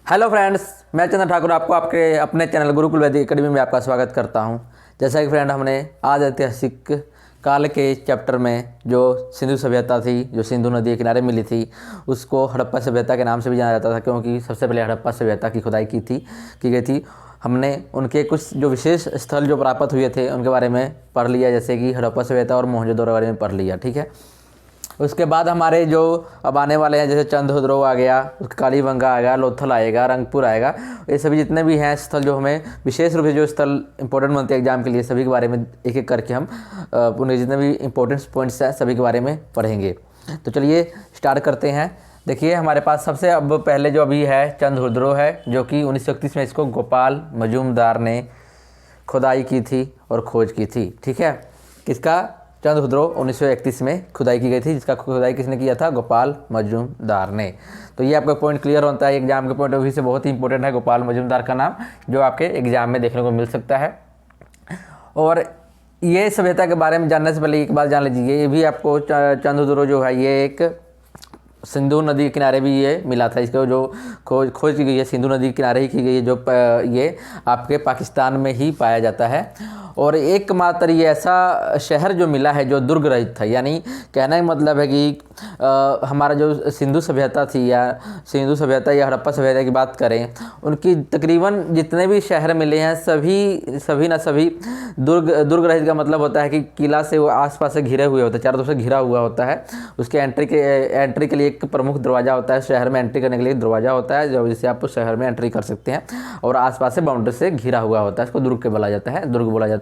Hello friends, मैं चंद्र ठाकुर आपको आपके अपने चैनल गुरुकुल वैदिक एकेडमी में आपका स्वागत करता हूं। जैसा कि फ्रेंड, हमने आज ऐतिहासिक काल के चैप्टर में जो सिंधु सभ्यता थी, जो सिंधु नदी के किनारे मिली थी, उसको हड़प्पा सभ्यता के नाम से भी जाना जाता था, क्योंकि सबसे पहले हड़प्पा सभ्यता की खुदाई की गई थी। हमने उनके कुछ जो विशेष स्थल जो प्राप्त हुए थे उनके बारे में पढ़ लिया, जैसे कि हड़प्पा सभ्यता और मोहनजोदड़ो के बारे में पढ़ लिया। ठीक है, उसके बाद हमारे जो अब आने वाले हैं, जैसे चंद्रहुद्रो आ गया, कालीबंगा आएगा, लोथल आएगा, रंगपुर आएगा, ये सभी जितने भी हैं स्थल जो हमें विशेष रूप से जो स्थल इंपॉर्टेंट बनते हैं एग्जाम के लिए, सभी के बारे में एक एक करके हम उनके जितने भी इंपॉर्टेंट पॉइंट्स हैं सभी के बारे में पढ़ेंगे। तो चलिए स्टार्ट करते हैं। देखिए, हमारे पास सबसे अब पहले जो अभी है चंद्रहुद्रो है, जो कि 1931 में इसको गोपाल मजूमदार ने खुदाई की थी और खोज की थी। ठीक है, किसका? चंद्रहुद्रो 1931 में खुदाई की गई थी, जिसका खुदाई किसने किया था? गोपाल मजूमदार ने। तो ये आपका पॉइंट क्लियर होता है, एग्जाम के पॉइंट ऑफ व्यू से बहुत ही इंपॉर्टेंट है गोपाल मजूमदार का नाम, जो आपके एग्जाम में देखने को मिल सकता है। और ये सभ्यता के बारे में जानने से पहले एक बात जान लीजिए, ये भी आपको चंद्रहुद्रो जो है ये एक सिंधु नदी के किनारे भी ये मिला था। इसको जो खोज की गई है सिंधु नदी के किनारे ही की गई है, जो ये आपके पाकिस्तान में ही पाया जाता है। और एकमात्र ये ऐसा शहर जो मिला है जो दुर्ग रहित था, यानी कहने का मतलब है कि हमारा जो सिंधु सभ्यता थी या सिंधु सभ्यता या हड़प्पा सभ्यता की बात करें, उनकी तकरीबन जितने भी शहर मिले हैं सभी दुर्ग रहित का मतलब होता है कि किला से वो आसपास से घिरे हुए होते हैं, चारों तरफ से घिरा हुआ होता है। उसके एंट्री के लिए एक प्रमुख दरवाज़ा होता है, शहर में एंट्री करने के लिए दरवाज़ा होता है, जिससे आप उस शहर में एंट्री कर सकते हैं, और आसपास से बाउंड्री से घिरा हुआ होता है, इसको दुर्ग बोला जाता है।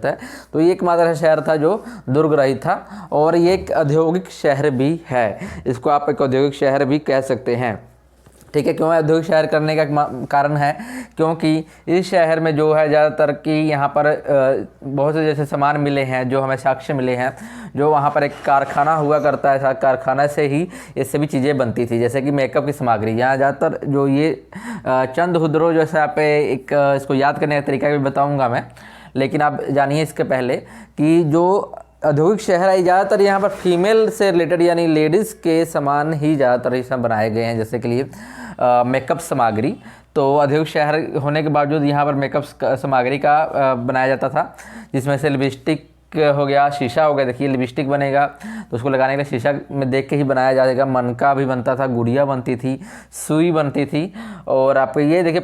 तो ये एकमात्र शहर था जो दुर्ग रहित था, और ये एक औद्योगिक शहर भी है, इसको आप एक औद्योगिक शहर भी कह सकते हैं। ठीक है, क्यों औद्योगिक शहर करने का कारण है? क्योंकि इस शहर में जो है ज़्यादातर कि यहाँ पर बहुत से जैसे सामान मिले हैं, जो हमें साक्ष्य मिले हैं, जो वहाँ पर एक कारखाना हुआ करता है, कारखाना से ही ये सभी चीज़ें बनती थी, जैसे कि मेकअप की सामग्री। यहाँ ज़्यादातर जो ये चंद्रहुद्रो जैसे आप एक इसको याद करने का तरीका भी बताऊँगा मैं, लेकिन आप जानिए इसके पहले कि जो औद्योगिक शहर है ज़्यादातर यहाँ पर फीमेल से रिलेटेड यानी लेडीज़ के सामान ही ज़्यादातर इसमें बनाए गए हैं, जैसे कि लिए मेकअप सामग्री। तो औद्योगिक शहर होने के बावजूद यहाँ पर मेकअप सामग्री का बनाया जाता था, जिसमें से लिपस्टिक हो गया, शीशा हो गया। देखिए, लिपस्टिक बनेगा तो उसको लगाने के लिए शीशा में देख के ही बनाया जाएगा। मनका भी बनता था, गुड़िया बनती थी, सुई बनती थी। और आप ये देखिए,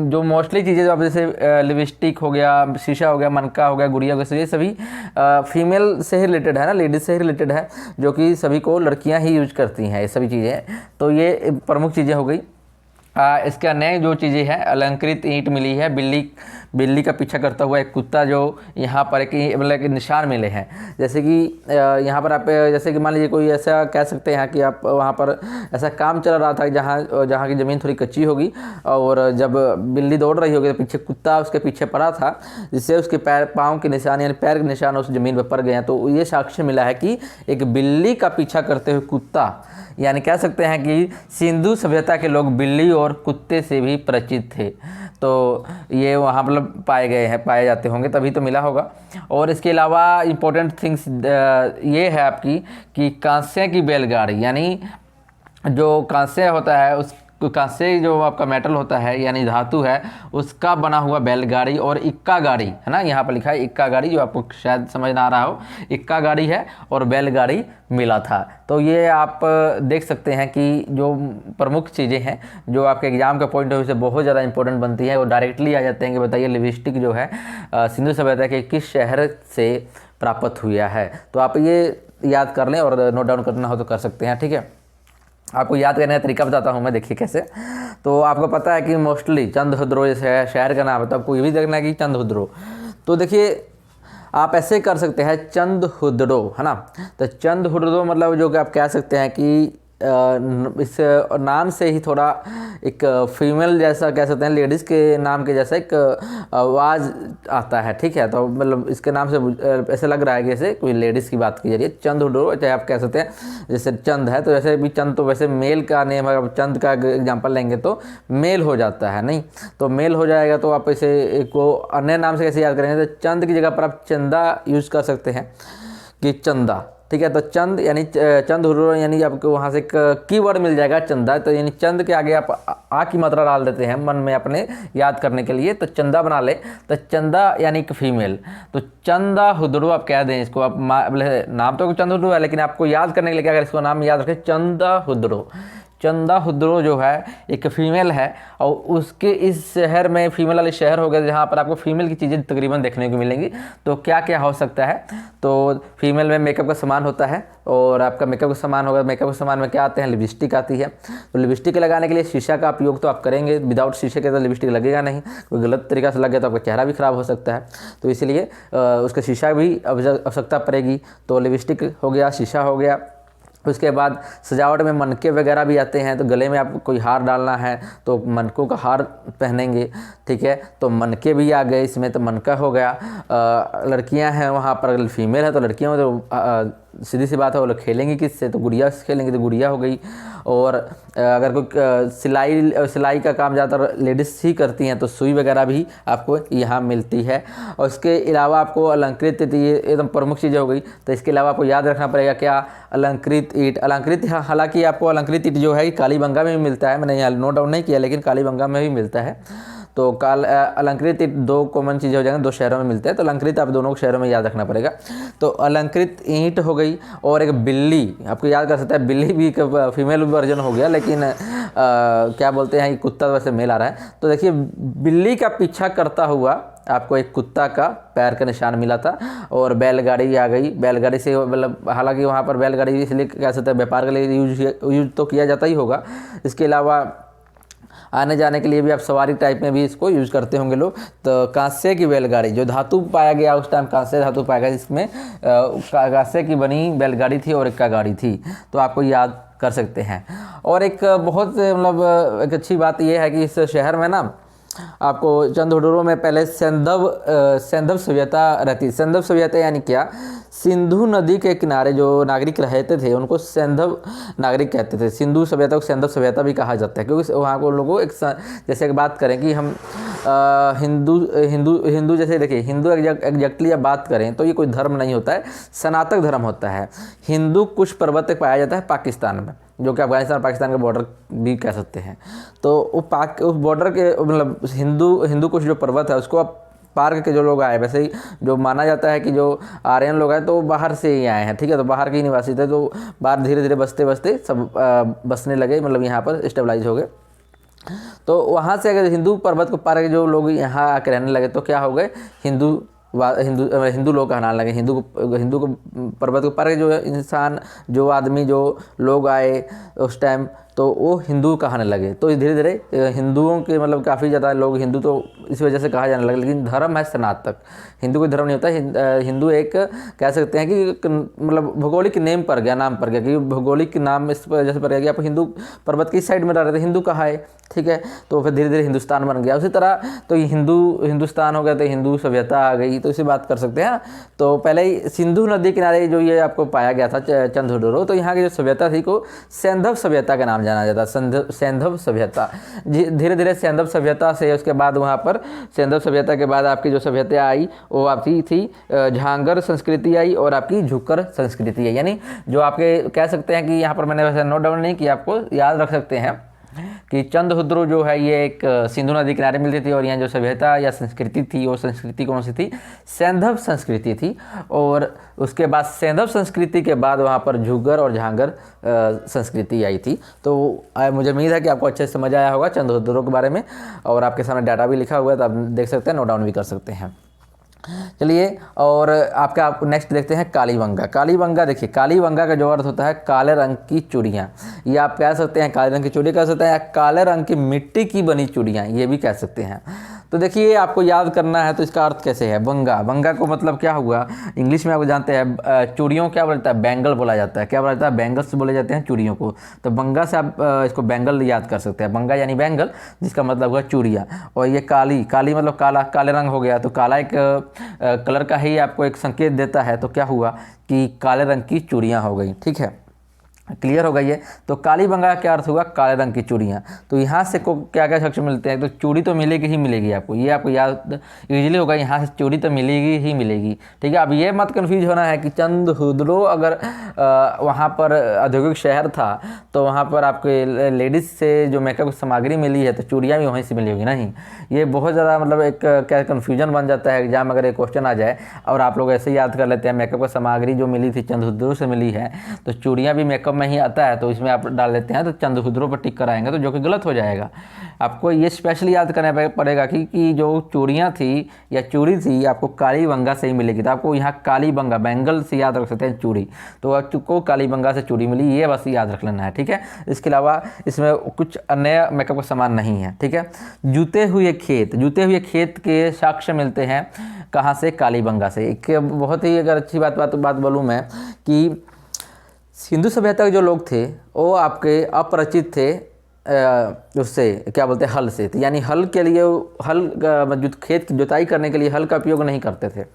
जो मोस्टली चीज़ें जो आप जैसे लिपस्टिक हो गया, शीशा हो गया, मनका हो गया, गुड़िया हो गया, ये सभी फीमेल से ही रिलेटेड है ना, लेडीज़ से ही रिलेटेड है, जो कि सभी को लड़कियाँ ही यूज करती हैं ये सभी चीज़ें। तो ये प्रमुख चीज़ें हो गई। इसके अन्य जो चीज़ें हैं, अलंकृत ईंट मिली है, बिल्ली का पीछा करता हुआ एक कुत्ता, जो यहाँ पर एक मतलब के निशान मिले हैं। जैसे कि यहाँ पर आप जैसे कि मान लीजिए कोई ऐसा कह सकते हैं कि आप वहाँ पर ऐसा काम चल रहा था जहाँ की ज़मीन थोड़ी कच्ची होगी, और जब बिल्ली दौड़ रही होगी तो पीछे कुत्ता उसके पीछे पड़ा था, जिससे उसके पाँव के निशान यानी पैर के निशान उस ज़मीन पर पड़ गए हैं। तो ये साक्ष्य मिला है कि एक बिल्ली का पीछा करते हुए कुत्ता, यानी कह सकते हैं कि सिंधु सभ्यता के लोग बिल्ली और कुत्ते से भी परिचित थे। तो ये वहाँ मतलब पाए जाते होंगे, तभी तो मिला होगा। और इसके अलावा इम्पोर्टेंट थिंग्स ये है आपकी कि कांसे की बैलगाड़ी, यानी जो कांसे होता है उस कांसे जो आपका मेटल होता है यानी धातु है, उसका बना हुआ बैलगाड़ी और इक्का गाड़ी है ना, यहाँ पर लिखा है इक्का गाड़ी, जो आपको शायद समझ ना आ रहा हो, इक्का गाड़ी है और बैलगाड़ी मिला था। तो ये आप देख सकते हैं कि जो प्रमुख चीज़ें हैं जो आपके एग्जाम के पॉइंट ऑफ व्यू से बहुत ज़्यादा इंपॉर्टेंट बनती है, वो डायरेक्टली आ जाते हैं कि बताइए लिपस्टिक जो है सिंधु सभ्यता के किस शहर से प्राप्त हुआ है। तो आप ये याद कर लें, और नोट डाउन करना हो तो कर सकते हैं। ठीक है, आपको याद करने का तरीका बताता हूँ मैं, देखिए कैसे। तो आपको पता है कि मोस्टली चंद्रहुद्रो जैसे शहर का नाम है, तो आपको ये भी देखना है कि चंद्रहुद्रो। तो देखिए, आप ऐसे कर सकते हैं चंद्रहुद्रो, है ना। तो चंद्रहुद्रो मतलब जो कि आप कह सकते हैं कि इस नाम से ही थोड़ा एक फीमेल जैसा कह सकते हैं, लेडीज़ के नाम के जैसा एक आवाज़ आता है। ठीक है, तो मतलब इसके नाम से ऐसे लग रहा है कि जैसे कोई लेडीज़ की बात की जा रही है। चंद्रहुद्रो, चाहे आप कह सकते हैं जैसे चंद है, तो जैसे भी चंद तो वैसे मेल का नेम है, चंद का एग्जाम्पल लेंगे तो मेल हो जाता है, नहीं तो मेल हो जाएगा। तो आप इसे को अन्य नाम से कैसे याद करेंगे? तो चंद की जगह पर आप चंदा यूज़ कर सकते हैं कि चंदा, ठीक है। तो चंद यानी चंद हुर्रो यानी आपको वहाँ से एक कीवर्ड मिल जाएगा चंदा। तो यानी चंद के आगे आप आ की मात्रा डाल देते हैं मन में अपने याद करने के लिए, तो चंदा बना ले। तो चंदा यानी कि फीमेल, तो चंदा हुर्रो आप कह दें इसको। आप नाम तो चंद हुर्रो है, लेकिन आपको याद करने के लिए क्या अगर इसको नाम याद रखें, चंदा हुर्रो। चंदा हुर्रो जो है एक फ़ीमेल है, और उसके इस शहर में फीमेल वाले शहर हो गए जहाँ पर आपको फीमेल की चीज़ें तकरीबन देखने को मिलेंगी। तो क्या क्या हो सकता है, तो फीमेल में मेकअप का सामान होता है, और आपका मेकअप का सामान होगा। मेकअप के सामान में क्या आते हैं, लिपस्टिक आती है। तो लिपस्टिक लगाने के लिए शीशा का उपयोग तो आप करेंगे, विदाउट शीशे के तो लिपस्टिक लगेगा नहीं। कोई गलत तरीका से लग गया तो आपका चेहरा भी ख़राब हो सकता है, तो इसलिए उसका शीशा भी आवश्यकता पड़ेगी। तो लिपस्टिक हो गया, शीशा हो गया। उसके बाद सजावट में मनके वगैरह भी आते हैं। तो गले में आपको कोई हार डालना है तो मनकों का हार पहनेंगे, ठीक है। तो मनके भी आ गए इसमें, तो मनका हो गया। लड़कियां हैं वहाँ पर, अगर फीमेल है तो लड़कियां तो सीधी सी बात है, वो लोग खेलेंगी किससे, तो गुड़िया से खेलेंगी, तो गुड़िया हो गई। और अगर कोई सिलाई का काम ज़्यादातर लेडीज़ ही करती हैं, तो सुई वगैरह भी आपको यहाँ मिलती है। और इसके अलावा आपको अलंकृत, ये एकदम प्रमुख चीज़ें हो गई। तो इसके अलावा आपको याद रखना पड़ेगा क्या, अलंकृत ईंट। अलंकृत, हालांकि आपको अलंकृत ईंट जो है कालीबंगा में भी मिलता है, मैंने यहाँ नोट डाउन नहीं किया, लेकिन कालीबंगा में भी मिलता है। तो अलंकृत ईंट दो कॉमन चीज़ें हो जाएंगे, दो शहरों में मिलते हैं। तो अलंकृत आप दोनों शहरों में याद रखना पड़ेगा। तो अलंकृत ईंट हो गई। और एक बिल्ली आपको याद कर सकता है, बिल्ली भी एक फीमेल वर्जन हो गया, लेकिन क्या बोलते हैं, कुत्ता वैसे मेल आ रहा है। तो देखिए बिल्ली का पीछा करता हुआ आपको एक कुत्ता का पैर का निशान मिला था। और बैलगाड़ी आ गई। बैलगाड़ी से मतलब, हालांकि वहाँ पर बैलगाड़ी इसलिए कह सकते हैं व्यापार के लिए यूज तो किया जाता ही होगा। इसके अलावा आने जाने के लिए भी आप सवारी टाइप में भी इसको यूज़ करते होंगे लोग। तो कांसे की बैलगाड़ी, जो धातु पाया गया उस टाइम, कांसे धातु पाया गया, इसमें कांसे की बनी बैलगाड़ी थी और इक्का गाड़ी थी। तो आपको याद कर सकते हैं। और एक बहुत मतलब एक अच्छी बात यह है कि इस शहर में ना आपको चंद हुर्रो में पहले सैंधव सभ्यता रहती। सैंधव सभ्यता यानी क्या, सिंधु नदी के किनारे जो नागरिक रहते थे उनको सैंधव नागरिक कहते थे। सिंधु सभ्यता को सैंधव सभ्यता भी कहा जाता है, क्योंकि वहाँ को लोगों एक जैसे एक बात करें कि हम हिंदू जैसे देखिए, हिंदू एग्जैक्टली अब बात करें तो ये कोई धर्म नहीं होता है, सनातन धर्म होता है। हिंदू कुश पर्वत तक पाया जाता है पाकिस्तान में, जो कि अफगानिस्तान पाकिस्तान का बॉर्डर भी कह सकते हैं। तो उस बॉर्डर के मतलब हिंदू कुश जो पर्वत है उसको अब पार के जो लोग आए, वैसे ही जो माना जाता है कि जो आर्यन लोग आए तो बाहर से ही आए हैं, ठीक है। तो बाहर के ही निवासी थे, तो बाहर धीरे धीरे बसते बसते सब बसने लगे, मतलब यहाँ पर स्टेबलाइज हो गए। तो वहाँ से अगर हिंदू पर्वत को पार के जो लोग यहाँ आके रहने लगे तो क्या हो गए, हिंदू लोग कहलाने लगे। हिंदू को पर्वत को पार के जो इंसान, जो आदमी, जो लोग आए उस टाइम, तो वो हिंदू कहने लगे। तो धीरे धीरे हिंदुओं के मतलब काफ़ी ज़्यादा लोग हिंदू तो इस वजह से कहा जाने लगा। लेकिन धर्म है स्नातक, हिंदू कोई धर्म नहीं होता। हिंदू एक कह सकते हैं कि मतलब भौगोलिक नेम पर गया, नाम पर गया, कि भौगोलिक नाम इस वजह से पड़ गया कि आप हिंदू पर्वत की साइड में रह रहे थे, हिंदू कहा है, ठीक है। तो फिर धीरे धीरे हिंदुस्तान बन गया। उसी तरह तो ये हिंदुस्तान हो गया, तो हिंदू सभ्यता आ गई। तो इसे बात कर सकते हैं। तो पहले ही सिंधु नदी किनारे जो ये आपको पाया गया था चंद हुर्रो, तो यहाँ की जो सभ्यता थी को सैंधव सभ्यता के नाम जाना जाता, सैंधव सभ्यता। धीरे धीरे सैंधव सभ्यता से उसके बाद वहाँ पर सैंधव सभ्यता के बाद आपकी जो सभ्यता आई वो आपकी थी झांगर संस्कृति आई और आपकी झुक्कर संस्कृति आई। यानी जो आपके कह सकते हैं कि यहाँ पर मैंने वैसे नोट डाउन नहीं किया, आपको याद रख सकते हैं कि चंद हुर्रो जो है ये एक सिंधु नदी किनारे मिलती थी। और यहाँ जो सभ्यता या संस्कृति थी वो संस्कृति कौन सी थी, सैंधव संस्कृति थी। और उसके बाद सैंधव संस्कृति के बाद वहाँ पर झुग्गर और झांगर संस्कृति आई थी। तो मुझे उम्मीद है कि आपको अच्छे से समझ आया होगा चंद हुर्रो के बारे में, और आपके सामने डाटा भी लिखा हुआ है तो आप देख सकते हैं, नोट डाउन भी कर सकते हैं। चलिए, और आपका आप नेक्स्ट देखते हैं कालीबंगा। कालीबंगा देखिए, कालीबंगा का जो अर्थ होता है काले रंग की चूड़ियाँ, ये आप कह सकते हैं काले रंग की चूड़ी कह सकते हैं, या काले रंग की मिट्टी की बनी चूड़ियाँ ये भी कह सकते हैं। तो देखिए आपको याद करना है तो इसका अर्थ कैसे है। बंगा, बंगा को मतलब क्या हुआ, इंग्लिश में आप जानते हैं चूड़ियों क्या बोला जाता है, बैंगल बोला जाता है। क्या बोला जाता है, बैंगल्स बोले जाते हैं चूड़ियों को। तो बंगा से आप इसको बैंगल याद कर सकते हैं। बंगा यानी बैंगल, जिसका मतलब हुआ चूड़ियाँ। और ये काली, काली मतलब काला, काले रंग हो गया। तो काला एक कलर का ही आपको एक संकेत देता है। तो क्या हुआ कि काले रंग की चूड़ियाँ हो गई, ठीक है। क्लियर हो गई है। तो कालीबंगा का क्या अर्थ होगा, काले रंग की चूड़ियाँ। तो यहाँ से को क्या क्या शख्स मिलते हैं, तो चूड़ी तो मिलेगी ही मिलेगी आपको, ये आपको याद यूजली होगा, यहाँ से चूड़ी तो मिलेगी ही मिलेगी। ठीक है, अब ये मत कन्फ्यूज होना है कि चंदहुदरो अगर वहाँ पर औद्योगिक शहर था तो वहाँ पर आपके लेडीज़ से जो मेकअप की सामग्री मिली है तो चूड़ियाँ भी वहीं से मिली होगी, नहीं। ये बहुत ज़्यादा मतलब एक क्या कन्फ्यूजन बन जाता है एग्जाम अगर एक क्वेश्चन आ जाए और आप लोग ऐसे ही याद कर लेते हैं मेकअप की सामग्री जो मिली थी चंदहुदरो से मिली है, तो चूड़ियाँ भी मेकअप में ही आता है, तो इसमें आप डाल लेते हैं तो चंदहुदरो पर टिक कराएंगे, तो जो कि गलत हो जाएगा। आपको ये स्पेशली याद करना पड़ेगा कि जो चूड़ियाँ थी या चूड़ी थी आपको कालीबंगा से ही मिलेगी। तो आपको यहाँ कालीबंगा बैंगल से याद रख सकते हैं चूड़ी, तो आपको कालीबंगा से चूड़ी मिली, ये बस याद रख लेना है। ठीक है, इसके अलावा इसमें कुछ अन्य मेकअप का सामान नहीं है। ठीक है, जूते हुए खेत के साक्ष्य मिलते हैं कहाँ से, कालीबंगा से। एक बहुत ही अगर अच्छी बात बोलूँ मैं कि सिंधु सभ्यता के जो लोग थे वो आपके अपरिचित थे उससे क्या बोलते हैं, हल से। तो यानी हल के लिए खेत की जुताई करने के लिए हल का उपयोग नहीं करते थे,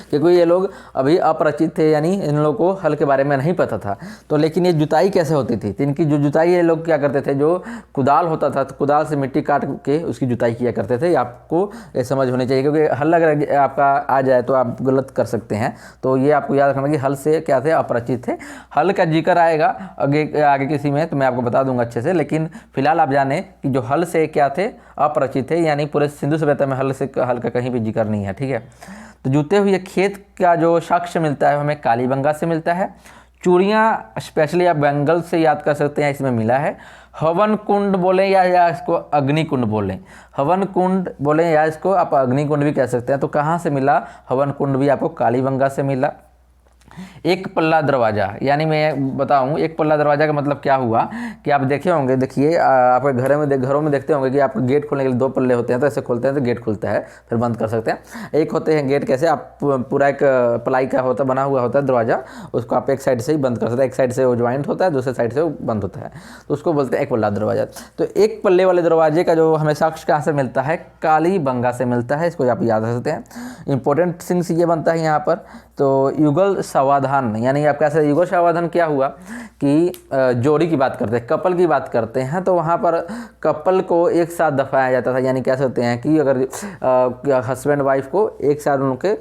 क्योंकि ये लोग अभी अपरिचित थे, यानी इन लोगों को हल के बारे में नहीं पता था। तो लेकिन ये जुताई कैसे होती थी, तो इनकी जो जुताई ये लोग क्या करते थे, जो कुदाल होता था तो कुदाल से मिट्टी काट के उसकी जुताई किया करते थे। आपको ये समझ होनी चाहिए, क्योंकि हल अगर आपका आ जाए तो आप गलत कर सकते हैं। तो ये आपको याद रखना कि हल से क्या थे, अपरिचित थे। हल का जिक्र आएगा आगे किसी में तो मैं आपको बता दूंगा अच्छे से, लेकिन फिलहाल आप जाने कि जो हल से क्या थे, अपरिचित थे, यानी पूरे सिंधु सभ्यता में हल का कहीं भी जिक्र नहीं है। ठीक है, तो जूते हुए खेत का जो साक्ष्य मिलता है हमें कालीबंगा से मिलता है। चूड़ियाँ स्पेशली आप बैंगल से याद कर सकते हैं, इसमें मिला है। हवन कुंड बोलें या इसको अग्नि कुंड बोलें, हवन कुंड बोलें या इसको आप अग्नि कुंड भी कह सकते हैं। तो कहाँ से मिला, हवन कुंड भी आपको कालीबंगा से मिला। एक पल्ला दरवाज़ा, यानी मैं बताऊं एक पल्ला दरवाज़ा का मतलब क्या हुआ कि आप देखे होंगे, देखिए आपके घरों में देखते होंगे कि आप गेट खोलने के लिए 2 पल्ले होते हैं, तो ऐसे खोलते हैं तो गेट खुलता है, फिर बंद कर सकते हैं। एक होते हैं गेट कैसे, आप पूरा एक प्लाई का होता बना हुआ होता है दरवाज़ा, उसको आप एक साइड से ही बंद कर सकते हैं, एक साइड से वो ज्वाइंट होता है, दूसरे साइड से वो बंद होता है, तो उसको बोलते हैं एक पल्ला दरवाज़ा। तो एक पल्ले वाले दरवाजे का जो हमें साक्ष्य कहाँ से मिलता है, कालीबंगा से मिलता है, इसको आप याद रख सकते हैं। इंपॉर्टेंट थिंग्स ये बनता है यहाँ पर। तो युगल समाधान, यानी आप कैसे, युगल समाधान क्या हुआ कि जोड़ी की बात करते हैं, कपल की बात करते हैं, तो वहाँ पर कपल को एक साथ दफनाया जाता था। यानी कह सकते हैं कि अगर हस्बैंड वाइफ को एक साथ उनके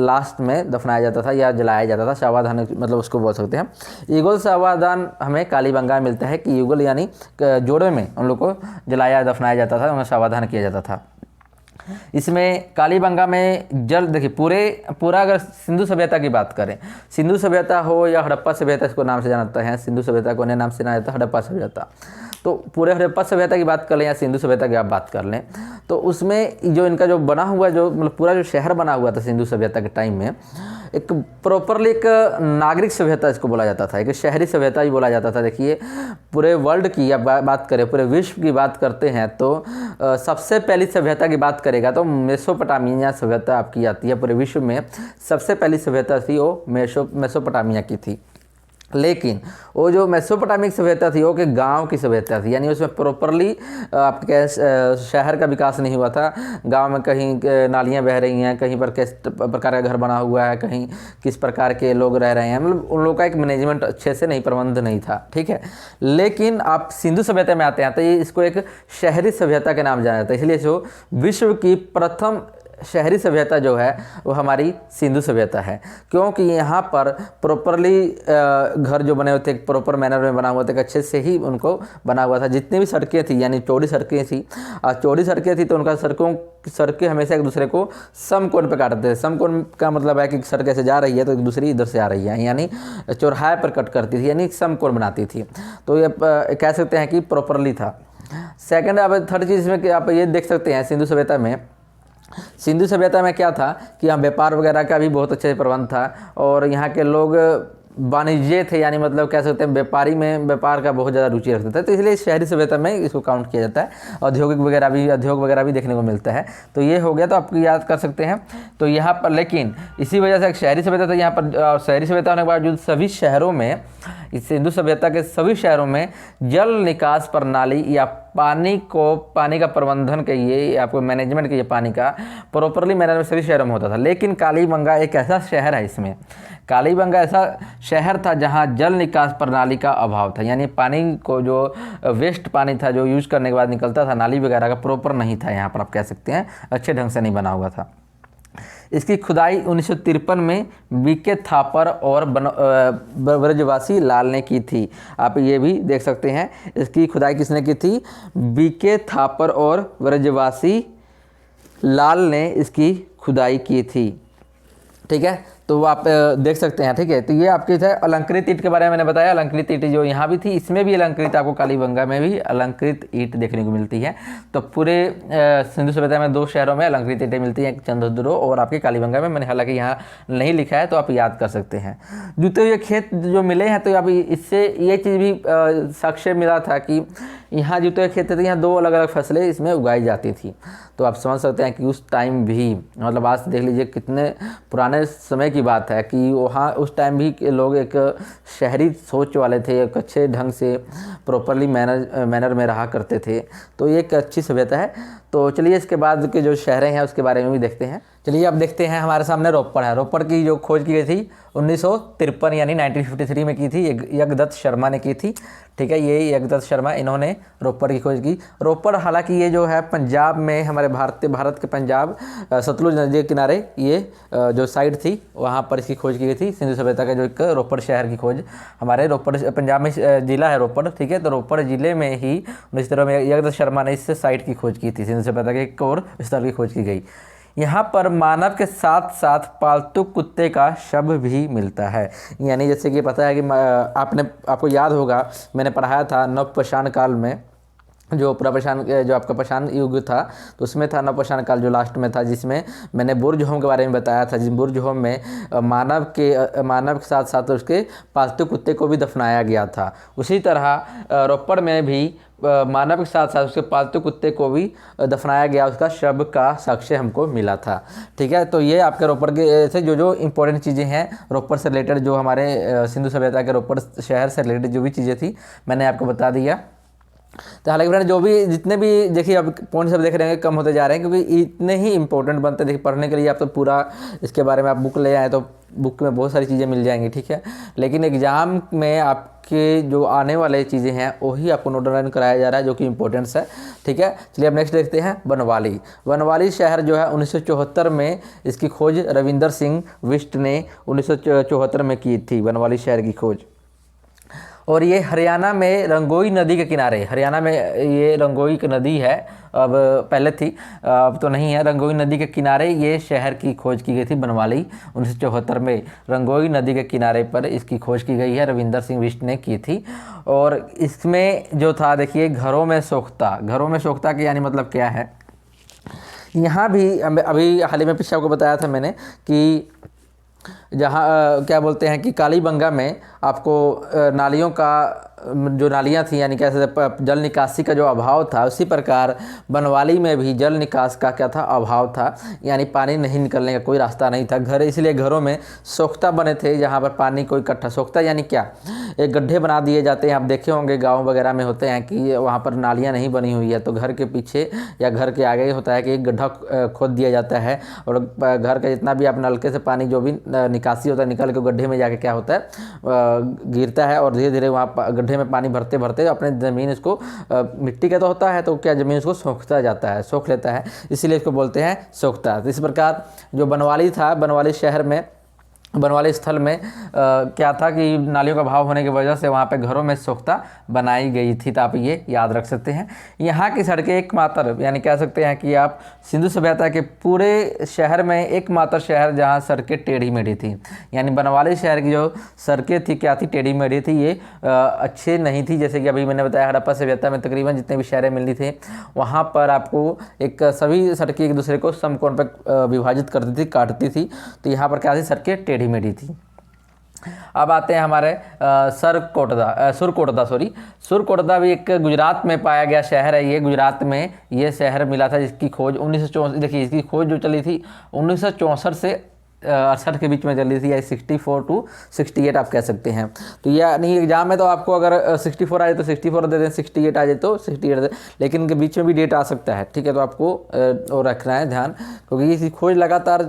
लास्ट में दफनाया जाता था या जलाया जाता था, समाधान मतलब उसको बोल सकते हैं। युगल समाधान हमें कालीबंगा में मिलता है कि युगल यानी जोड़े में उन लोग को जलाया दफनाया जाता था, उन्हें समाधान किया जाता था। इसमें कालीबंगा में जल देखिए पूरा अगर सिंधु सभ्यता की बात करें, सिंधु सभ्यता हो या हड़प्पा सभ्यता, इसको नाम से जानते हैं, सिंधु सभ्यता को अन्य नाम से जाना जाता है हड़प्पा सभ्यता। तो पूरे हड़प्पा सभ्यता की बात कर लें या सिंधु सभ्यता की आप बात कर लें, तो उसमें जो इनका जो बना हुआ जो मतलब पूरा जो शहर बना हुआ था सिंधु सभ्यता के टाइम में, एक प्रॉपरली एक नागरिक सभ्यता इसको बोला जाता था, एक शहरी सभ्यता ही बोला जाता था। देखिए पूरे वर्ल्ड की आप बात करें, पूरे विश्व की बात करते हैं तो सबसे पहली सभ्यता की बात करेगा तो मेसोपोटामिया सभ्यता आपकी आती है। पूरे विश्व में सबसे पहली सभ्यता थी वो मेसोपोटामिया की थी। लेकिन वो जो मेसोपोटामिक सभ्यता थी वो कि गांव की सभ्यता थी, यानी उसमें प्रॉपरली आपके शहर का विकास नहीं हुआ था। गांव में कहीं नालियां बह रही हैं, कहीं पर किस प्रकार का घर बना हुआ है, कहीं किस प्रकार के लोग रह रहे हैं, मतलब उन लोगों का एक मैनेजमेंट अच्छे से नहीं, प्रबंध नहीं था। ठीक है, लेकिन आप सिंधु सभ्यता में आते हैं तो ये इसको एक शहरी सभ्यता के नाम जाना जाता है, इसलिए जो विश्व की प्रथम शहरी सभ्यता जो है वो हमारी सिंधु सभ्यता है, क्योंकि यहाँ पर प्रॉपरली घर जो बने हुए थे प्रॉपर मैनर में बना हुआ था, अच्छे से ही उनको बना हुआ था। जितनी भी सड़कें थी यानी चौड़ी सड़कें थी, चौड़ी सड़कें थी तो उनका सड़कें हमेशा एक दूसरे को समकोण पे काटते थे। समकोण का मतलब है कि सड़क ऐसे जा रही है तो एक दूसरी इधर से आ रही है, यानी चौराहे पर कट करती थी, यानी समकोण बनाती थी। तो ये कह सकते हैं कि प्रॉपरली था। सेकेंड अब थर्ड चीज़ में आप ये देख सकते हैं सिंधु सभ्यता में क्या था कि यहाँ व्यापार वगैरह का भी बहुत अच्छे से प्रबंध था, और यहाँ के लोग वाणिज्य थे, यानी मतलब कह सकते हैं व्यापार का बहुत ज़्यादा रुचि रखते थे, तो इसलिए शहरी सभ्यता में इसको काउंट किया जाता है। उद्योग वगैरह भी देखने को मिलता है। तो ये हो गया, तो आप याद कर सकते हैं। तो यहाँ पर लेकिन इसी वजह से एक शहरी सभ्यता था यहाँ पर, शहरी सभ्यता होने के बावजूद सभी शहरों में, इस सिंधु सभ्यता के सभी शहरों में जल निकास प्रणाली या पानी का प्रबंधन के लिए, आपको मैनेजमेंट के लिए पानी का प्रॉपरली मैनेजमेंट सभी शहरों में होता था। लेकिन कालीबंगा एक ऐसा शहर है, इसमें कालीबंगा ऐसा शहर था जहाँ जल निकास प्रणाली का अभाव था, यानी पानी को जो वेस्ट पानी था जो यूज करने के बाद निकलता था नाली वगैरह का प्रॉपर नहीं था, यहाँ पर आप कह सकते हैं अच्छे ढंग से नहीं बना हुआ था। इसकी खुदाई 1953 में बीके थापर और ब्रजवासी लाल ने की थी। आप ये भी देख सकते हैं, इसकी खुदाई किसने की थी? बीके थापर और ब्रजवासी लाल ने इसकी खुदाई की थी। ठीक है, तो आप देख सकते हैं। ठीक है, तो ये आपकी है अलंकृत ईंट के बारे में मैंने बताया। अलंकृत ईंट जो यहाँ भी थी, इसमें भी अलंकृत, आपको कालीबंगा में भी अलंकृत ईंट देखने को मिलती है। तो पूरे सिंधु सभ्यता में 2 शहरों में अलंकृत ईंटें मिलती हैं, चंद्रद्रोह और आपके कालीबंगा में। मैंने हालांकि यहाँ नहीं लिखा है, तो आप याद कर सकते हैं। जुते हुए खेत जो मिले हैं, तो आप इससे ये चीज़ भी साक्ष्य मिला था कि यहाँ जुते हुए खेत थे, यहाँ 2 अलग अलग फसलें इसमें उगाई जाती थी। तो आप समझ सकते हैं कि उस टाइम भी, मतलब आज देख लीजिए कितने पुराने समय की बात है कि वहाँ उस टाइम भी लोग एक शहरी सोच वाले थे, एक अच्छे ढंग से प्रॉपरली मैनर में रहा करते थे। तो ये एक अच्छी सभ्यता है। तो चलिए इसके बाद के जो शहरें हैं उसके बारे में भी देखते हैं। चलिए अब देखते हैं, हमारे सामने रोपड़ है। रोपड़ की जो खोज की गई थी 1953 यानी 1953 में की थी, यज्ञदत्त शर्मा ने की थी। ठीक है, ये यज्ञदत्त शर्मा, इन्होंने रोपड़ की खोज की। रोपड़ हालांकि ये जो है पंजाब में, हमारे भारत के पंजाब सतलुज नदी के किनारे ये जो साइड थी वहाँ पर इसकी खोज की गई थी। सिंधु सभ्यता का जो एक रोपड़ शहर की खोज, हमारे रोपड़ पंजाब में जिला है रोपड़। ठीक है, तो रोपड़ जिले में ही 1953 में यज्ञदत्त शर्मा ने इस साइट की खोज की थी। सिंधु सभ्यता के एक और स्थल की खोज की गई। यहाँ पर मानव के साथ साथ पालतू कुत्ते का शव भी मिलता है। यानी जैसे कि पता है कि आपको याद होगा, मैंने पढ़ाया था नवपाषाण काल में, जो प्रपाषाण जो आपका पाषाण युग था, तो उसमें था नवपाषाण काल जो लास्ट में था, जिसमें मैंने बुर्ज होम के बारे में बताया था। जिस बुर्ज होम में मानव के साथ साथ उसके पालतू कुत्ते को भी दफनाया गया था। उसी तरह रोपड़ में भी मानव के साथ साथ उसके पालतू कुत्ते को भी दफनाया गया, उसका शव का साक्ष्य हमको मिला था। ठीक है, तो ये आपके रोपड़ के से जो इंपॉर्टेंट चीज़ें हैं रोपड़ से रिलेटेड, जो हमारे सिंधु सभ्यता के रोपड़ शहर से रिलेटेड जो भी चीज़ें थी, मैंने आपको बता दिया। तो हालांकि फ्रेंड, जो भी जितने भी देखिए अब पॉइंट सब देख रहे हैं कम होते जा रहे हैं, क्योंकि इतने ही इंपॉर्टेंट बनते हैं। देखिए पढ़ने के लिए आप तो पूरा इसके बारे में आप बुक ले आए तो बुक में बहुत सारी चीज़ें मिल जाएंगी। ठीक है, लेकिन एग्ज़ाम में आपके जो आने वाले चीज़ें हैं वही आपको नोट डाउन कराया जा रहा है, जो कि इंपॉर्टेंस है। ठीक है, चलिए अब नेक्स्ट देखते हैं बनवाली। बनवाली शहर जो है 1974 में इसकी खोज रविंदर सिंह बिष्ट ने 1974 में की थी, बनवाली शहर की खोज। और ये हरियाणा में रंगोई नदी के किनारे, हरियाणा में ये रंगोई की नदी है, अब पहले थी अब तो नहीं है। रंगोई नदी के किनारे ये शहर की खोज की गई थी बनवाली 1974 में। रंगोई नदी के किनारे पर इसकी खोज की गई है, रविंदर सिंह बिष्ट ने की थी। और इसमें जो था देखिए घरों में सोख्ता, घरों में सोख्ता के यानी मतलब क्या है, यहाँ भी अभी हाल ही में पीछे आपको बताया था मैंने कि जहाँ क्या बोलते हैं कि कालीबंगा में आपको नालियों का जो नालियाँ थी, यानी कैसे जल निकासी का जो अभाव था, उसी प्रकार बनवाली में भी जल निकास का क्या था, अभाव था। यानी पानी नहीं निकलने का कोई रास्ता नहीं था। घर इसलिए घरों में सोख्ता बने थे, जहाँ पर पानी को इकट्ठा, सोख्ता यानी क्या, एक गड्ढे बना दिए जाते हैं। आप देखे होंगे गाँव वगैरह में होते हैं कि वहाँ पर नालियाँ नहीं बनी हुई है, तो घर के पीछे या घर के आगे होता है कि एक गड्ढा खोद दिया जाता है, और घर का जितना भी आप नलके से पानी जो भी निकासी होता है निकल के गड्ढे में जाके क्या होता है, गिरता है, और धीरे धीरे वहाँ गड्ढे में पानी भरते भरते अपने ज़मीन इसको मिट्टी का तो होता है, तो क्या ज़मीन उसको सोखता जाता है, सोख लेता है, इसीलिए इसको बोलते हैं सोखता। तो इस प्रकार जो बनवाली था, बनवाली शहर में, बनवाली स्थल में क्या था कि नालियों का अभाव होने की वजह से वहाँ पे घरों में सोख्ता बनाई गई थी। तो आप ये याद रख सकते हैं। यहाँ की सड़कें एकमात्र, यानी कह सकते हैं कि आप सिंधु सभ्यता के पूरे शहर में एकमात्र शहर जहाँ सड़कें टेढ़ी मेढ़ी थी। यानी बनवाली शहर की जो सड़कें थी क्या थी, टेढ़ी मेढ़ी थी, ये अच्छे नहीं थी। जैसे कि अभी मैंने बताया हड़प्पा सभ्यता में तकरीबन जितने भी शहरें मिलती थे वहाँ पर आपको एक सभी सड़कें एक दूसरे को समकोण पर विभाजित करती थी, काटती थी। तो यहाँ पर क्या थी, सड़कें टेढ़ी मेढ़ी थी। अब आते हैं हमारे सुरकोटदा भी एक गुजरात में पाया गया शहर है। ये गुजरात में ये शहर मिला था, जिसकी खोज 1964, देखिए इसकी खोज जो चली थी 1964 से 68 के बीच में चली थी, या 64 to 68 आप कह सकते हैं। तो यानी एग्जाम में तो आपको अगर 64 आ जाए तो 64 दे दें, 68 आ जाए तो 68 दे, लेकिन इनके बीच में भी डेट आ सकता है, ठीक है। तो आपको वो रखना है ध्यान, क्योंकि इसकी खोज लगातार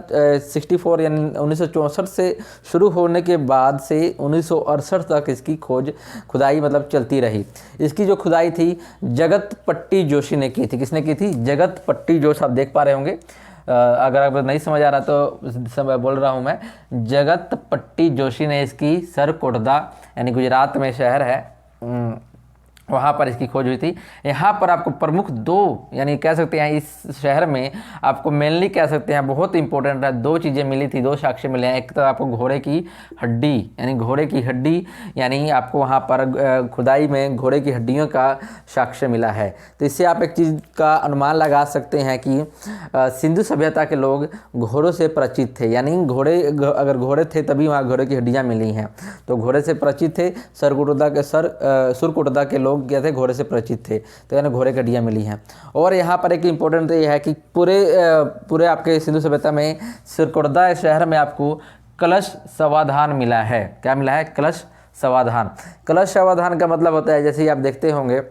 64 यानी 1964 से शुरू होने के बाद से 1968 तक इसकी खुदाई मतलब चलती रही। इसकी जो खुदाई थी जगत पट्टी जोशी ने की थी। किसने की थी? जगत पट्टी जोशी। आप देख पा रहे होंगे, अगर आपको नहीं समझ आ रहा तो समय बोल रहा हूँ मैं। जगत पट्टी जोशी ने इसकी सरकोटदा यानी गुजरात में शहर है, वहाँ पर इसकी खोज हुई थी। यहाँ पर आपको प्रमुख दो यानी कह सकते हैं इस शहर में आपको मेनली कह सकते हैं बहुत इंपॉर्टेंट है, दो चीज़ें मिली थी, दो साक्ष्य मिले हैं। एक तो आपको घोड़े की हड्डी यानी घोड़े की हड्डी यानी आपको वहाँ पर खुदाई में घोड़े की हड्डियों का साक्ष्य मिला है। तो इससे आप एक चीज़ का अनुमान लगा सकते हैं कि सिंधु सभ्यता के लोग घोड़ों से परिचित थे, यानी अगर घोड़े थे तभी वहाँ घोड़े की हड्डियाँ मिली हैं। तो घोड़े से परिचित थे, सुरकोटदा के लोग क्या थे? घोड़े से परिचित थे, तो यानी घोड़े की हड्डियाँ मिली हैं। और यहाँ पर एक इम्पोर्टेंट तो यह है कि पूरे आपके सिंधु सभ्यता में सुरकोटदा शहर में आपको कलश समाधान मिला है। क्या मिला है? कलश समाधान। कलश समाधान का मतलब होता है, जैसे आप देखते होंगे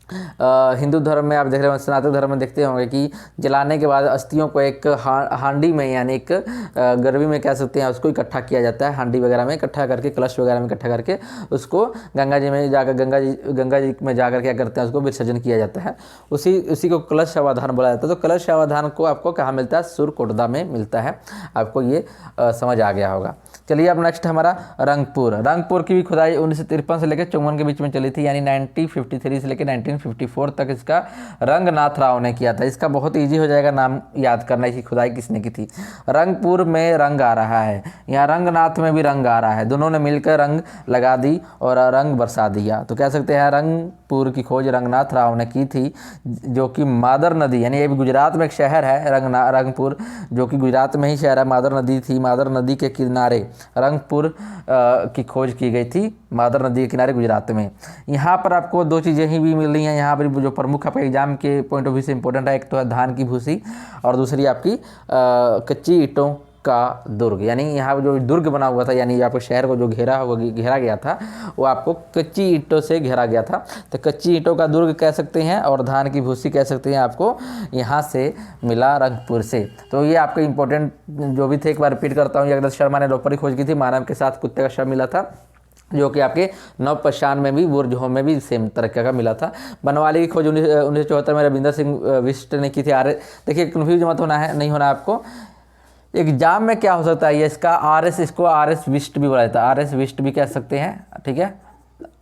हिंदू धर्म में, आप देख रहे हो सनातन धर्म में देखते होंगे कि जलाने के बाद अस्थियों को एक हांडी में यानी एक गरबी में कह सकते हैं उसको इकट्ठा किया जाता है, हांडी वगैरह में इकट्ठा करके, कलश वगैरह में इकट्ठा करके उसको गंगा जी में जाकर गंगा जी में जाकर क्या करते हैं उसको विसर्जन किया जाता है। उसी को कलश समाधान बोला जाता है। तो कलश समाधान को आपको कहाँ मिलता है? सुरकोटदा में मिलता है। आपको ये समझ आ गया होगा। चलिए अब नेक्स्ट हमारा रंगपुर की भी खुदाई 1953 से लेकर 54 के बीच में चली थी, यानी 1953 से लेकर 1954 तक इसका रंगनाथ राव ने किया था। इसका बहुत इजी हो जाएगा नाम याद करना, इसकी खुदाई किसने की थी। रंगपुर में रंग आ रहा है, यहाँ रंगनाथ में भी रंग आ रहा है, दोनों ने मिलकर रंग लगा दी और रंग बरसा दिया। तो कह सकते हैं रंगपुर की खोज रंगनाथ राव ने की थी, जो कि मादर नदी यानी ये भी गुजरात में एक शहर है रंगपुर, जो कि गुजरात में ही शहर है। मादर नदी थी, मादर नदी के किनारे रंगपुर की खोज की गई थी, मादर नदी के किनारे गुजरात में। यहाँ पर आपको दो चीज़ें ही भी मिल रही हैं यहाँ पर जो प्रमुख आपके एग्जाम के पॉइंट ऑफ व्यू से इंपॉर्टेंट है। एक तो है धान की भूसी और दूसरी आपकी कच्ची ईंटों का दुर्ग, यानी यहाँ पर जो दुर्ग बना हुआ था यानी आपको शहर को जो घेरा गया था वो आपको कच्ची ईंटों से घेरा गया था। तो कच्ची ईंटों का दुर्ग कह सकते हैं और धान की भूसी कह सकते हैं, आपको यहाँ से मिला रंगपुर से। तो ये आपके इंपॉर्टेंट जो भी थे, एक बार रिपीट करता हूँ। जगदत्त शर्मा ने लोकपरी खोज की थी, मानव के साथ कुत्ते का शव मिला था, जो कि आपके नवपशान में भी बुरजहों में भी सेम तरीके का मिला था। बनवाली की खोज 1974 में रविंदर सिंह बिष्ट ने की थी। देखिए कंफ्यूज मत होना है, नहीं होना आपको। एग्जाम में क्या हो सकता है ये इसका इसको आर एस बिष्ट भी बोला जाता है, आर एस बिष्ट भी कह सकते हैं, ठीक है।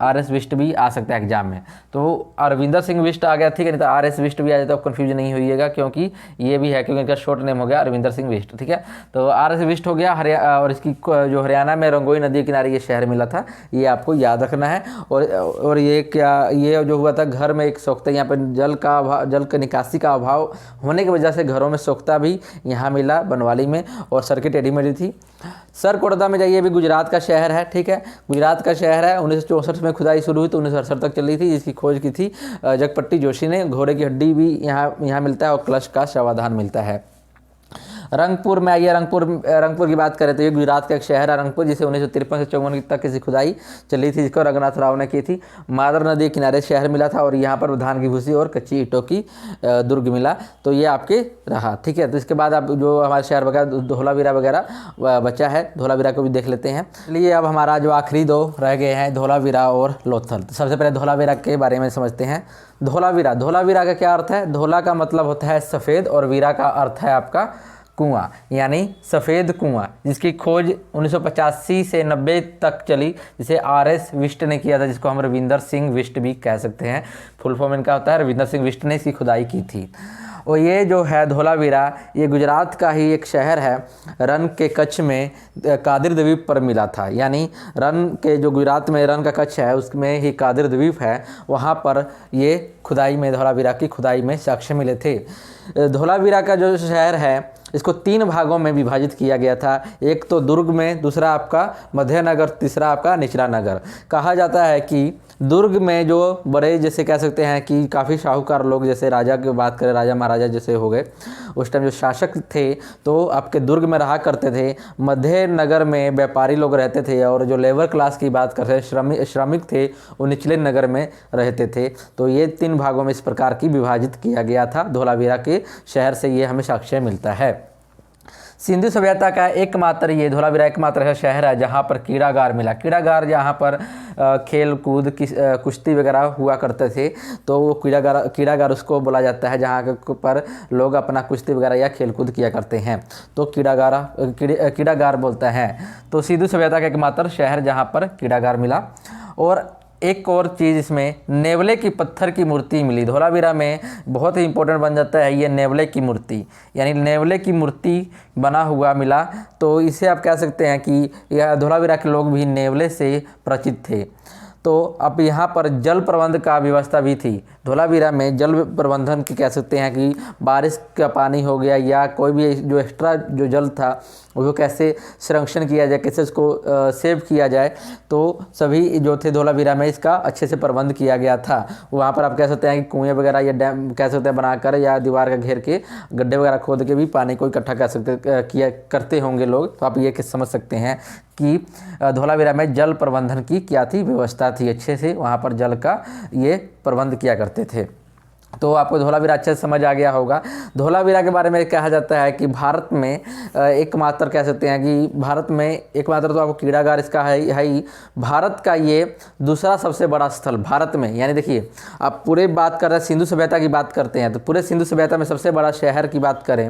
आर एस बिष्ट भी आ सकता है एग्जाम में। तो अरविंदर सिंह बिष्ट आ गया, ठीक है, नहीं तो आर एस बिष्ट भी आ जाता है, तो कन्फ्यूजन नहीं होइएगा क्योंकि ये भी है, क्योंकि इनका शॉर्ट नेम हो गया अरविंदर सिंह बिष्ट, ठीक है। तो आर एस बिष्ट हो गया और इसकी जो हरियाणा में रंगोई नदी के किनारे ये शहर मिला था, ये आपको याद रखना है। और ये जो हुआ था, घर में एक सोख्ता, यहाँ पर जल का निकासी का अभाव होने की वजह से घरों में सोख्ता भी यहाँ मिला बनवाली में, और सड़कें टेढ़ी मेढ़ी थी। सरकोटदा में जाइए, भी गुजरात का शहर है, ठीक है, गुजरात का शहर है। 1964 में खुदाई शुरू हुई तो 1968 तक चली थी, जिसकी खोज की थी जगपट्टी जोशी ने। घोड़े की हड्डी भी यहाँ मिलता है और कलश का समाधान मिलता है। रंगपुर में आइए, रंगपुर की बात करें तो ये गुजरात का एक शहर है रंगपुर, जिसे 1953 से 54 तक किसी खुदाई चली थी, जिसको रंगनाथ राव ने की थी। मादर नदी के किनारे शहर मिला था और यहाँ पर धान की भूसी और कच्ची ईंटों की दुर्ग मिला। तो ये आपके रहा, ठीक है। तो इसके बाद आप जो हमारे शहर वगैरह धोलावीरा वगैरह बचा है, धोलावीरा को भी देख लेते हैं। चलिए अब हमारा जो आखिरी दो रह गए हैं, धोलावीरा और लोथल। तो सबसे पहले धोलावीरा के बारे में समझते हैं। धोलावीरा का क्या अर्थ है? धोला का मतलब होता है सफ़ेद और वीरा का अर्थ है आपका कुआं, यानी सफ़ेद कुआं, जिसकी खोज 1985 से 90 तक चली, जिसे आर एस बिष्ट ने किया था, जिसको हम रविंदर सिंह बिष्ट भी कह सकते हैं। फुल फॉर्म इनका होता है रविंदर सिंह बिष्ट ने इसकी खुदाई की थी। और ये जो है धोलावीरा, ये गुजरात का ही एक शहर है। रन के कच्छ में कादिर द्वीप पर मिला था, यानी रन के जो गुजरात में रन का कच्छ है उसमें ही कादिर द्वीप है, वहाँ पर ये खुदाई में, धोलावीरा की खुदाई में साक्ष्य मिले थे। धोलावीरा का जो शहर है इसको 3 भागों में विभाजित किया गया था। एक तो दुर्ग में, दूसरा आपका मध्य नगर, तीसरा आपका निचला नगर। कहा जाता है कि दुर्ग में जो बड़े, जैसे कह सकते हैं कि काफ़ी शाहूकार लोग, जैसे राजा की बात करें, राजा महाराजा जैसे हो गए, उस टाइम जो शासक थे तो आपके दुर्ग में रहा करते थे। मध्य नगर में व्यापारी लोग रहते थे, और जो लेबर क्लास की बात करते हैं, श्रमिक थे, वो निचले नगर में रहते थे। तो ये 3 भागों में इस प्रकार की विभाजित किया गया था। धोलावीरा के शहर से ये हमें साक्ष्य मिलता है। सिंधु सभ्यता का एकमात्र, ये धोलावीरा एकमात्र शहर है जहाँ पर क्रीड़ागार मिला। क्रीड़ागार जहाँ पर खेल कूद कुश्ती वगैरह हुआ करते थे, तो वो क्रीड़ागार उसको बोला जाता है, जहाँ पर लोग अपना कुश्ती वगैरह या खेल कूद किया करते हैं, तो क्रीड़ागार बोलते हैं। तो सिंधु सभ्यता का एकमात्र शहर जहाँ पर क्रीड़ागार मिला। और एक और चीज़ इसमें नेवले की पत्थर की मूर्ति मिली। धोलावीरा में बहुत ही इंपॉर्टेंट बन जाता है ये नेवले की मूर्ति, यानी नेवले की मूर्ति बना हुआ मिला। तो इसे आप कह सकते हैं कि यह धोलावीरा के लोग भी नेवले से परिचित थे। तो अब यहाँ पर जल प्रबंध का व्यवस्था भी थी। धोलावीरा में जल प्रबंधन की कह सकते हैं कि बारिश का पानी हो गया या कोई भी जो एक्स्ट्रा जो जल था वो कैसे संरक्षण किया जाए, कैसे उसको सेव किया जाए, तो सभी जो थे धोलावीरा में इसका अच्छे से प्रबंध किया गया था। वहाँ पर आप कह सकते हैं कि कुएँ वगैरह या डैम कह सकते हैं बनाकर, या दीवार का घेर के गड्ढे वगैरह खोद के भी पानी को इकट्ठा करते होंगे लोग। तो आप ये समझ सकते हैं कि धोलावीरा में जल प्रबंधन की क्या थी, व्यवस्था थी, अच्छे से वहाँ पर जल का ये प्रबंध किया करते थे। तो आपको धोलावीरा अच्छे से समझ आ गया होगा। धोलावीरा के बारे में कहा जाता है कि भारत में एकमात्र, कह सकते हैं कि भारत में एकमात्र, तो आपको क्रीड़ागार इसका है ही। भारत का ये दूसरा सबसे बड़ा स्थल भारत में, यानी देखिए आप पूरे बात कर रहे हैं सिंधु सभ्यता की बात करते हैं, तो पूरे सिंधु सभ्यता में सबसे बड़ा शहर की बात करें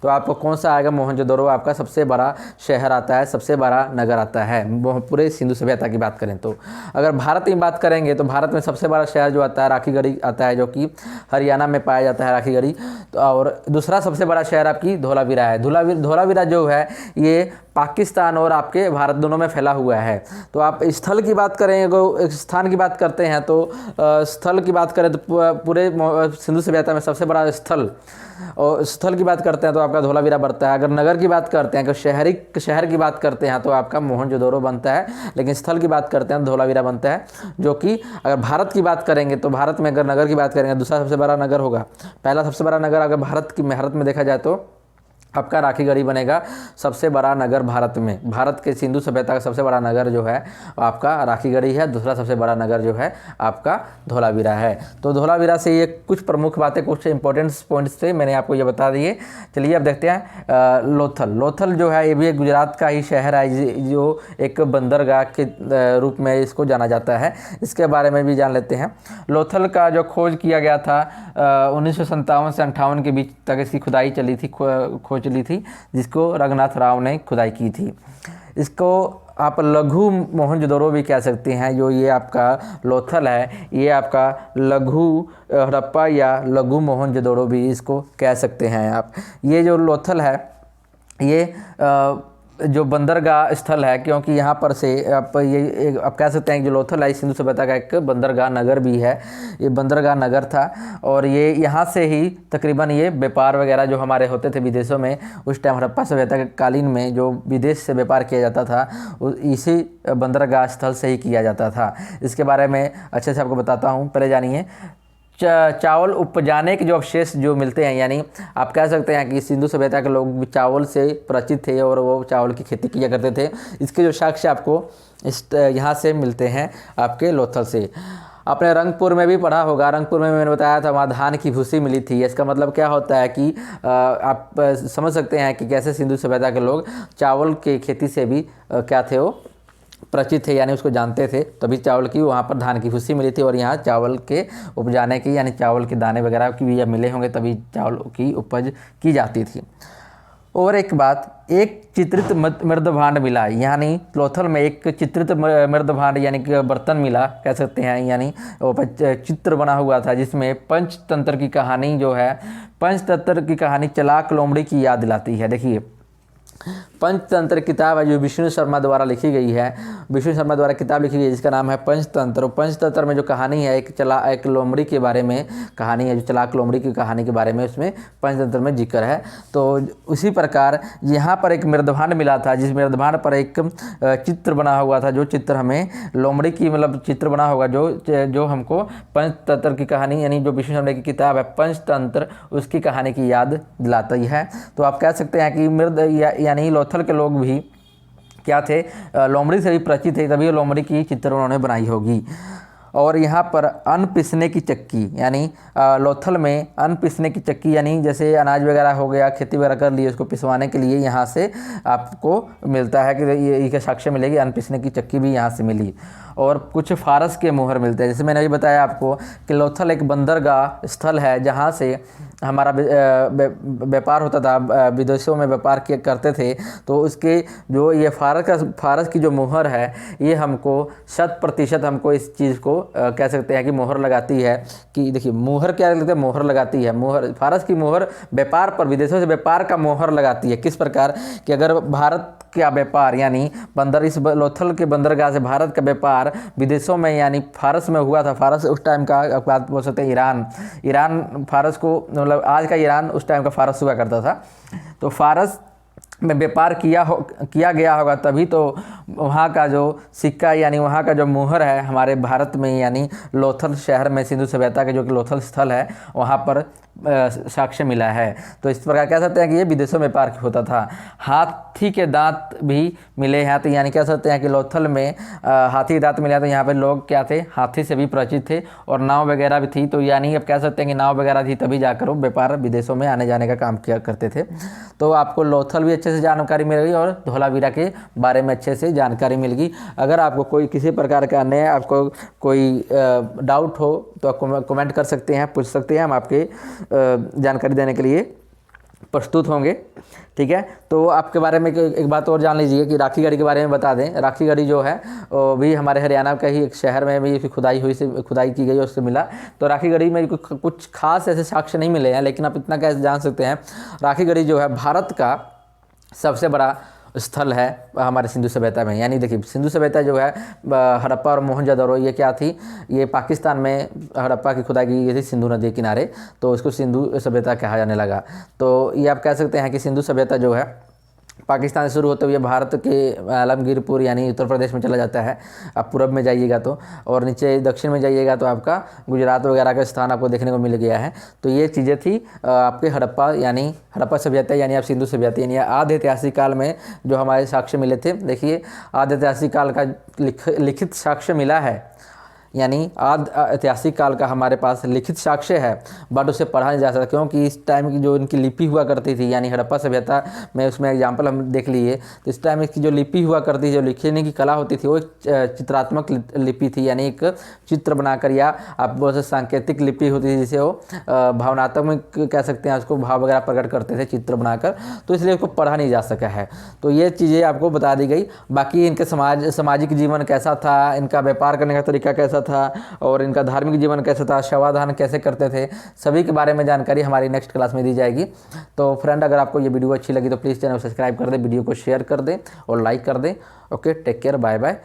तो आपको कौन सा आएगा? मोहनजोदड़ो आपका सबसे बड़ा शहर आता है, सबसे बड़ा नगर आता है पूरे सिंधु सभ्यता की बात करें तो। अगर भारत की बात करेंगे तो भारत में सबसे बड़ा शहर जो आता है राखीगढ़ी आता है, जो कि हरियाणा में पाया जाता है राखीगढ़ी। तो और दूसरा सबसे बड़ा शहर आपकी धोलावीरा है। धोलावीरा जो है ये पाकिस्तान और आपके भारत दोनों में फैला हुआ है। तो आप स्थल की बात करें, स्थान की बात करते हैं तो स्थल की बात करें तो पूरे सिंधु सभ्यता में सबसे बड़ा स्थल की बात करते हैं तो आपका धोलावीरा बढ़ता है। अगर नगर की बात करते हैं, अगर शहर की बात करते हैं तो आपका मोहनजोदड़ो बनता है, लेकिन स्थल की बात करते हैं तो धोलावीरा बनता है। जो कि अगर भारत की बात करेंगे तो भारत में अगर नगर की बात करेंगे दूसरा सबसे बड़ा नगर होगा। पहला सबसे बड़ा नगर अगर भारत में देखा जाए तो आपका राखीगढ़ी बनेगा सबसे बड़ा नगर भारत में। भारत के सिंधु सभ्यता का सबसे बड़ा नगर जो है आपका राखीगढ़ी है, दूसरा सबसे बड़ा नगर जो है आपका धोलावीरा है। तो धोलावीरा से ये कुछ प्रमुख बातें, कुछ इंपॉर्टेंट पॉइंट्स थे, मैंने आपको ये बता दिए। चलिए अब देखते हैं लोथल जो है ये भी एक गुजरात का ही शहर है, जो एक बंदरगाह के रूप में इसको जाना जाता है। इसके बारे में भी जान लेते हैं। लोथल का जो खोज किया गया था 1957 से 58 के बीच तक इसकी खुदाई चली थी, जिसको रघुनाथ राव ने खुदाई की थी। इसको आप लघु मोहनजोदड़ो भी कह सकते हैं। जो ये आपका लोथल है ये आपका लघु हड़प्पा या लघु मोहनजोदड़ो भी इसको कह सकते हैं आप। ये जो लोथल है ये जो बंदरगाह स्थल है, क्योंकि यहाँ पर से आप कह सकते हैं कि जो लोथल है सिंधु सभ्यता का एक बंदरगाह नगर भी है। ये बंदरगाह नगर था और ये यहाँ से ही तकरीबन ये व्यापार वगैरह जो हमारे होते थे विदेशों में, उस टाइम हड़प्पा सभ्यता के कालीन में जो विदेश से व्यापार किया जाता था इसी बंदरगाह स्थल से ही किया जाता था। इसके बारे में अच्छे से आपको बताता हूँ, पहले जानिए। चावल उपजाने के जो अवशेष जो मिलते हैं, यानी आप कह सकते हैं कि सिंधु सभ्यता के लोग चावल से परिचित थे और वो चावल की खेती किया करते थे। इसके जो साक्ष्य आपको यहाँ से मिलते हैं आपके लोथल से। आपने रंगपुर में भी पढ़ा होगा, रंगपुर में मैंने बताया था वहाँ धान की भूसी मिली थी। इसका मतलब क्या होता है कि आप समझ सकते हैं कि कैसे सिंधु सभ्यता के लोग चावल की खेती से भी क्या थे वो परिचित थे, यानी उसको जानते थे। तभी चावल की वहाँ पर धान की भूसी मिली थी और यहाँ चावल के उपजाने की, यानी चावल के दाने वगैरह की भी जब मिले होंगे तभी चावल की उपज की जाती थी। और एक बात, एक चित्रित मृदभांड मिला, यानी लोथल में एक चित्रित मृदभांड यानी कि बर्तन मिला कह सकते हैं, यानी वो चित्र बना हुआ था जिसमें पंचतंत्र की कहानी जो है, पंचतंत्र की कहानी चलाक लोमड़ी की याद दिलाती है। देखिए पंचतंत्र किताब है जो विष्णु शर्मा द्वारा लिखी गई है। विष्णु शर्मा द्वारा किताब लिखी गई है जिसका नाम है पंचतंत्र। पंचतंत्र में जो कहानी है एक लोमड़ी के बारे में कहानी है, जो चलाक लोमड़ी की कहानी के बारे में उसमें पंचतंत्र में जिक्र है। तो उसी प्रकार यहाँ पर एक मृदभांड मिला था, जिस मृदभांड पर एक चित्र बना हुआ था, जो चित्र हमें लोमड़ी की मतलब चित्र बना होगा जो हमको पंचतंत्र की कहानी यानी जो विष्णु शर्मा की किताब है पंचतंत्र उसकी कहानी की याद दिलाती है। तो आप कह सकते हैं कि मृद यानी लोथल के लोग भी क्या थे, लोमड़ी से भी परिचित थे, तभी लोमड़ी की चित्र उन्होंने बनाई होगी। और यहाँ पर अन्न पीसने की चक्की यानी लोथल में अन्न पीसने की चक्की यानी जैसे अनाज वगैरह हो गया, खेती वगैरह कर लिए, उसको पिसवाने के लिए यहाँ से आपको मिलता है कि ये साक्ष्य मिलेगी, अन्न पीसने की चक्की भी यहाँ से मिली। और कुछ फारस के मोहर मिलते हैं, जैसे मैंने अभी बताया आपको कि लोथल एक बंदरगाह स्थल है जहाँ से हमारा व्यापार होता था, विदेशों में व्यापार करते थे। तो उसके जो ये फारस की जो मोहर है ये हमको 100% हमको इस चीज़ को कह सकते हैं कि मोहर लगाती है कि देखिए मोहर क्या लगता है, मोहर लगाती है, मोहर फारस की मोहर व्यापार पर, विदेशों से व्यापार का मोहर लगाती है। किस प्रकार कि अगर भारत का व्यापार यानी इस लोथल के बंदरगाह से भारत का व्यापार विदेशों में यानी फारस में हुआ था। फारस उस टाइम का बात बोल सकते हैं ईरान फारस को मतलब आज का ईरान उस टाइम का फारस हुआ करता था। तो फारस में व्यापार किया गया होगा, तभी तो वहाँ का जो सिक्का यानी वहाँ का जो मुहर है हमारे भारत में यानी लोथल शहर में सिंधु सभ्यता के जो कि लोथल स्थल है वहाँ पर साक्ष्य मिला है। तो इस प्रकार कह सकते हैं कि ये विदेशों में व्यापार होता था। हाथी के दांत भी मिले हैं, तो यानी कह सकते हैं कि लोथल में हाथी के दांत मिले हैं। तो यहाँ पे लोग क्या थे, हाथी से भी परिचित थे और नाव वगैरह भी थी। तो यानी अब कह सकते हैं कि नाव वगैरह थी, तभी जाकर वो व्यापार विदेशों में आने जाने का काम किया करते थे। तो आपको लोथल भी अच्छे से जानकारी मिल गई और धोलावीरा के बारे में अच्छे से जानकारी मिल गई। अगर आपको कोई किसी प्रकार का अन्य आपको कोई डाउट हो तो आप कमेंट कर सकते हैं, पूछ सकते हैं, हम आपके जानकारी देने के लिए प्रस्तुत होंगे। ठीक है, तो आपके बारे में एक बात और जान लीजिए कि राखी गढ़ी के बारे में बता दें। राखी गढ़ी जो है वो भी हमारे हरियाणा का ही एक शहर में भी खुदाई की गई और उससे मिला। तो राखी गढ़ी में कुछ खास ऐसे साक्ष्य नहीं मिले हैं, लेकिन आप इतना कैसे जान सकते हैं राखी गढ़ी जो है भारत का सबसे बड़ा स्थल है हमारे सिंधु सभ्यता में। यानी देखिए सिंधु सभ्यता जो है हड़प्पा और मोहनजोदड़ो ये क्या थी, ये पाकिस्तान में हड़प्पा की खुदाई की गई थी सिंधु नदी के किनारे, तो इसको सिंधु सभ्यता कहा जाने लगा। तो ये आप कह सकते हैं कि सिंधु सभ्यता जो है पाकिस्तान से शुरू होते हुए भारत के आलमगीरपुर यानी उत्तर प्रदेश में चला जाता है। आप पूरब में जाइएगा तो, और नीचे दक्षिण में जाइएगा तो आपका गुजरात वगैरह का स्थान आपको देखने को मिल गया है। तो ये चीज़ें थी आपके हड़प्पा सभ्यता यानी आप सिंधु सभ्यता यानी आद्य ऐतिहासिक काल में जो हमारे साक्ष्य मिले थे। देखिए आद्य ऐतिहासिक काल का लिखित साक्ष्य मिला है, यानी आद्य ऐतिहासिक काल का हमारे पास लिखित साक्ष्य है, बट उसे पढ़ा नहीं जा सकता क्योंकि इस टाइम की जो इनकी लिपि हुआ करती थी यानी हड़प्पा सभ्यता में उसमें एग्जाम्पल हम देख लिए। तो इस टाइम इसकी जो लिपि हुआ करती थी, जो लिखने की कला होती थी, वो एक चित्रात्मक लिपि थी, यानी एक चित्र बनाकर या आप बोल सकते सांकेतिक लिपि होती थी जिसे वो भावनात्मक कह सकते हैं, उसको भाव वगैरह प्रकट करते थे चित्र बनाकर। तो इसलिए उसको पढ़ा नहीं जा सका है। तो ये चीज़ें आपको बता दी गई। बाकी इनके सामाजिक जीवन कैसा था, इनका व्यापार करने का तरीका कैसा था और इनका धार्मिक जीवन कैसा था, शवाधान कैसे करते थे, सभी के बारे में जानकारी हमारी नेक्स्ट क्लास में दी जाएगी। तो फ्रेंड अगर आपको ये वीडियो अच्छी लगी तो प्लीज़ चैनल को सब्सक्राइब कर दें, वीडियो को शेयर कर दें और लाइक कर दें। Okay, take care, bye bye.